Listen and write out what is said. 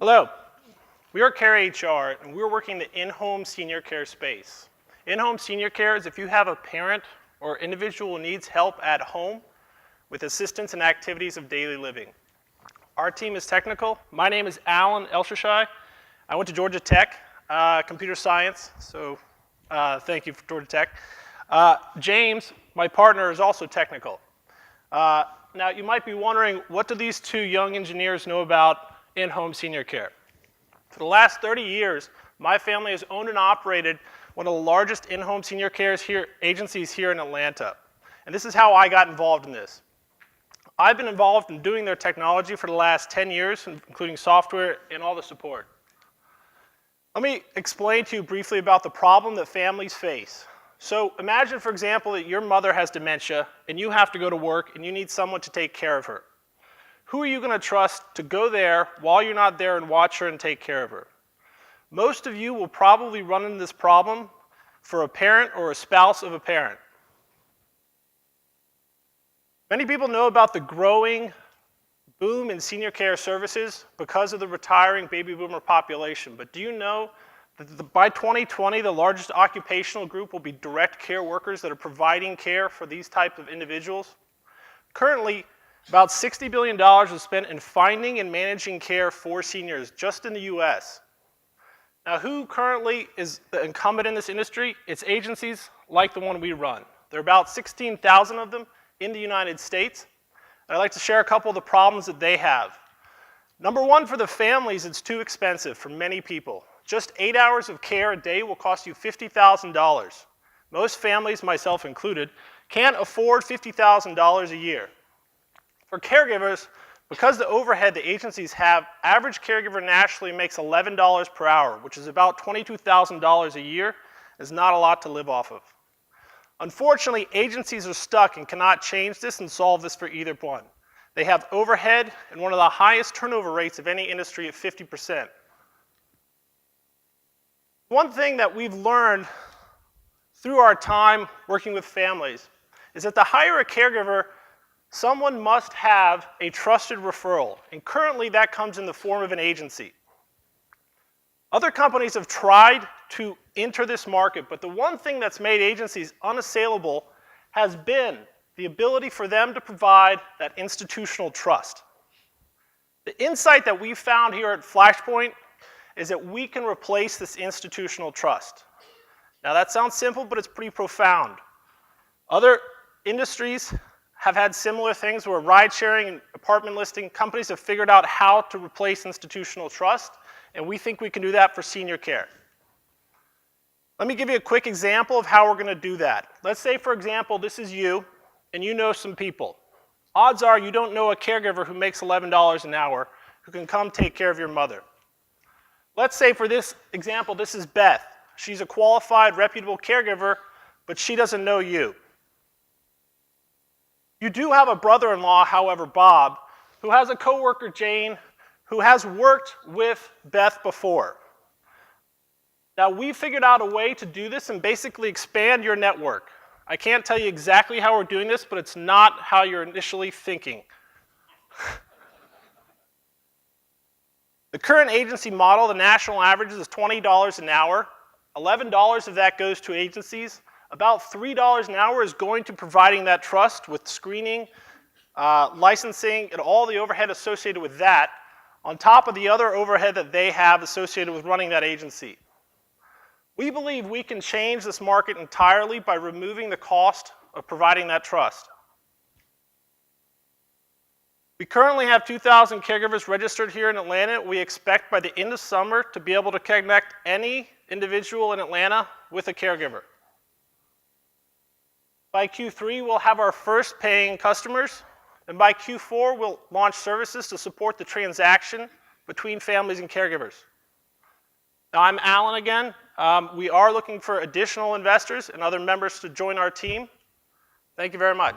Hello. We are CareHR, and we're working in the in-home senior care space. In-home senior care is if you have a parent or individual who needs help at home with assistance and activities of daily living. Our team is technical. My name is Alan Elshashai. I went to Georgia Tech, computer science, so thank you for Georgia Tech. James, my partner, is also technical. Now, you might be wondering, what do these two young engineers know about in-home senior care? For the last 30 years, my family has owned and operated one of the largest in-home senior care agencies here in Atlanta. And this is how I got involved in this. I've been involved in doing their technology for the last 10 years, including software and all the support. Let me explain to you briefly about the problem that families face. So imagine, for example, that your mother has dementia and you have to go to work and you need someone to take care of her. Who are you going to trust to go there while you're not there and watch her and take care of her? Most of you will probably run into this problem for a parent or a spouse of a parent. Many people know about the growing boom in senior care services because of the retiring baby boomer population, but do you know that by 2020, the largest occupational group will be direct care workers that are providing care for these types of individuals? Currently, about $60 billion is spent in finding and managing care for seniors just in the US. Now, who currently is the incumbent in this industry? It's agencies like the one we run. There are about 16,000 of them in the United States. And I'd like to share a couple of the problems that they have. Number one, for the families, it's too expensive for many people. Just 8 hours of care a day will cost you $50,000. Most families, myself included, can't afford $50,000 a year. For caregivers, because the overhead the agencies have, average caregiver nationally makes $11 per hour, which is about $22,000 a year. Is not a lot to live off of. Unfortunately, agencies are stuck and cannot change this and solve this for either one. They have overhead and one of the highest turnover rates of any industry at 50%. One thing that we've learned through our time working with families is that to hire a caregiver, someone must have a trusted referral, and currently that comes in the form of an agency. Other companies have tried to enter this market, but the one thing that's made agencies unassailable has been the ability for them to provide that institutional trust. The insight that we've found here at Flashpoint is that we can replace this institutional trust. Now that sounds simple, but it's pretty profound. Other industries have had similar things where ride sharing and apartment listing companies have figured out how to replace institutional trust, and we think we can do that for senior care. Let me give you a quick example of how we're going to do that. Let's say, for example, this is you, and you know some people. Odds are you don't know a caregiver who makes $11 an hour who can come take care of your mother. Let's say for this example, this is Beth. She's a qualified, reputable caregiver, but she doesn't know you. You do have a brother-in-law, however, Bob, who has a coworker, Jane, who has worked with Beth before. Now, we figured out a way to do this and basically expand your network. I can't tell you exactly how we're doing this, but it's not how you're initially thinking. The current agency model, the national average is $20 an hour. $11 of that goes to agencies. About $3 an hour is going to providing that trust with screening, licensing, and all the overhead associated with that, on top of the other overhead that they have associated with running that agency. We believe we can change this market entirely by removing the cost of providing that trust. We currently have 2,000 caregivers registered here in Atlanta. We expect by the end of summer to be able to connect any individual in Atlanta with a caregiver. By Q3, we'll have our first paying customers, and by Q4, we'll launch services to support the transaction between families and caregivers. Now, I'm Alan again. We are looking for additional investors and other members to join our team. Thank you very much.